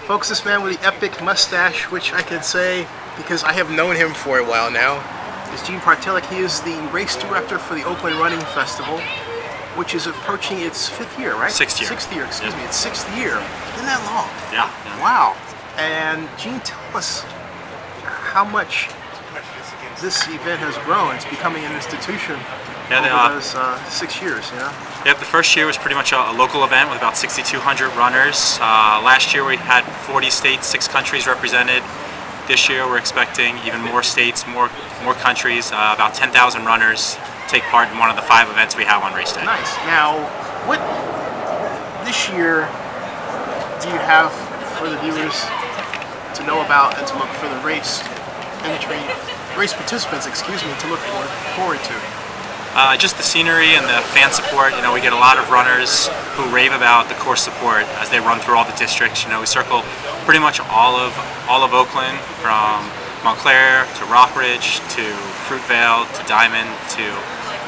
Folks, this man with the epic mustache, which I can say because I have known him for a while now, is Brtalik. He is the race director for the Oakland Running Festival, which is approaching its 5th year, right? Sixth year. Sixth year, excuse me. It's 6th year. Isn't that long? Yeah. Wow. And Gene, tell us how much this event has grown. It's becoming an institution over those 6 years, you know? Yep, the first year was pretty much a local event with about 6,200 runners. Last year we had 40 states, 6 countries represented. This year we're expecting even more states, more countries, about 10,000 runners take part in one of the 5 events we have on race day. Nice. Now, what this year do you have for the viewers to know about and to look for the race participants, excuse me, to look forward to? Just the scenery and the fan support. You know, we get a lot of runners who rave about the course support as they run through all the districts. You know, we circle pretty much all of Oakland, from Montclair to Rockridge to Fruitvale to Diamond to,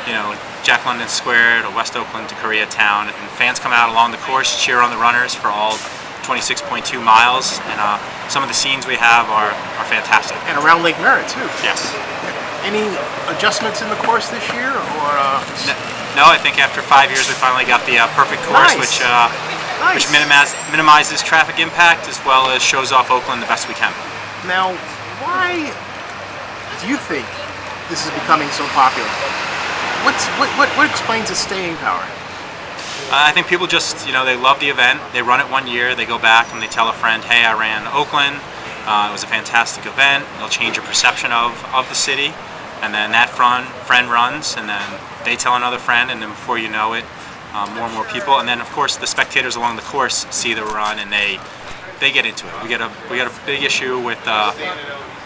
you know, Jack London Square to West Oakland to Koreatown. And fans come out along the course, cheer on the runners for all 26.2 miles, and some of the scenes we have are fantastic. And around Lake Merritt too. Yes. Any adjustments in the course this year, or? No, I think after 5 years we finally got the perfect course, Nice. which minimizes traffic impact as well as shows off Oakland the best we can. Now, why do you think this is becoming so popular? What explains its staying power? I think people just, you know, they love the event. They run it 1 year, they go back and they tell a friend, hey, I ran Oakland. It was a fantastic event. It'll change your perception of the city. And then that friend runs, and then they tell another friend, and then before you know it, more and more people. And then, of course, the spectators along the course see the run, and they get into it. We got a big issue with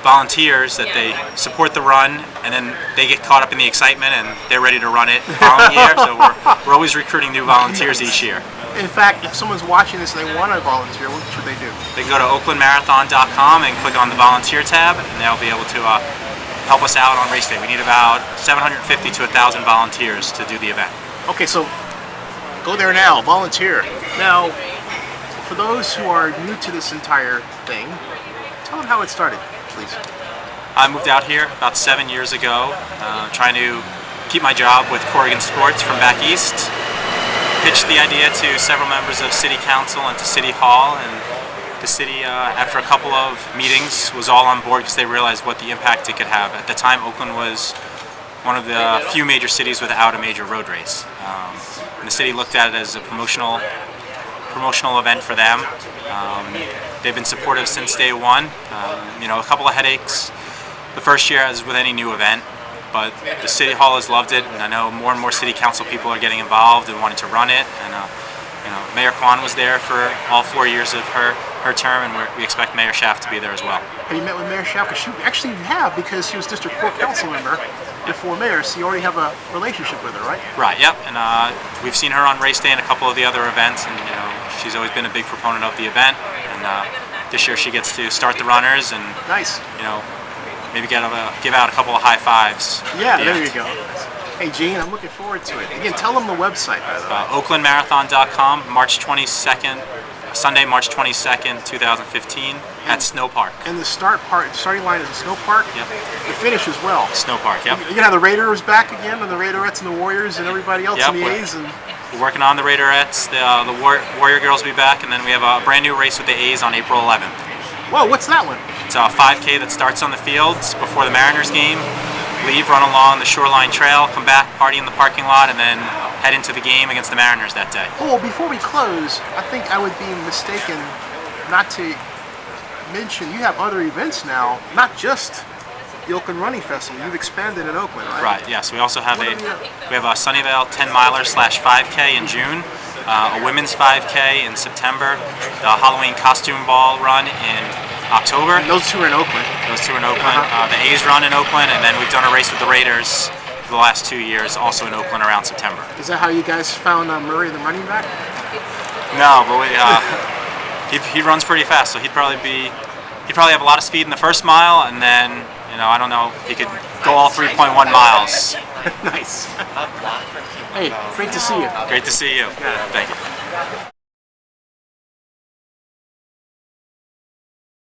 volunteers that they support the run, and then they get caught up in the excitement, and they're ready to run it the following year. So we're always recruiting new volunteers each year. In fact, if someone's watching this and they want to volunteer, what should they do? They can go to oaklandmarathon.com and click on the volunteer tab, and they'll be able to help us out on race day. We need about 750 to 1,000 volunteers to do the event. Okay, so go there now, volunteer. Now, for those who are new to this entire thing, tell them how it started, please. I moved out here about 7 years ago, trying to keep my job with Corrigan Sports from back east. Pitched the idea to several members of City Council and to City Hall, and the city, after a couple of meetings, was all on board because they realized what the impact it could have. At the time, Oakland was one of the few major cities without a major road race. And the city looked at it as a promotional event for them. They've been supportive since day one. You know, a couple of headaches the first year, as with any new event, but the City Hall has loved it, and I know more and more City Council people are getting involved and wanting to run it. And you know, Mayor Kwan was there for all 4 years of her term, and we expect Mayor Schaaf to be there as well. Have you met with Mayor Schaaf? Actually, you have, because she was District 4 council member before mayor, so you already have a relationship with her, right? Right. Yep. And we've seen her on race day and a couple of the other events, and you know, she's always been a big proponent of the event. And this year she gets to start the runners and nice. You know, maybe give out a couple of high fives. Yeah, there you go. Hey Gene, I'm looking forward to it. Again, tell them the website, by the way. Oaklandmarathon.com, March 22nd, Sunday, March 22nd, 2015, at Snow Park. And the starting line is the Snow Park? Yep. The finish as well? Snow Park, yep. You're going to have the Raiders back again, and the Raiderettes and the Warriors and everybody else in the A's? And we're working on the Raiderettes, the Warrior Girls will be back, and then we have a brand new race with the A's on April 11th. Whoa, what's that one? It's a 5K that starts on the fields before the Mariners game. Leave, run along the Shoreline Trail, come back, party in the parking lot, and then head into the game against the Mariners that day. Oh, before we close, I think I would be mistaken not to mention you have other events now, not just the Oakland Running Festival. You've expanded in Oakland, right? Right, yes. We also have a Sunnyvale 10-miler/5K in June, a women's 5K in September, the Halloween costume ball run in October. And those two are in Oakland. Those two are in Oakland. The A's run in Oakland, and then we've done a race with the Raiders for the last 2 years, also in Oakland around September. Is that how you guys found Murray, the running back? No, but he runs pretty fast, so he'd probably have a lot of speed in the first mile, and then, you know, I don't know, he could go all 3.1 miles. Nice. Hey, great to see you. Great to see you. Yeah. Thank you.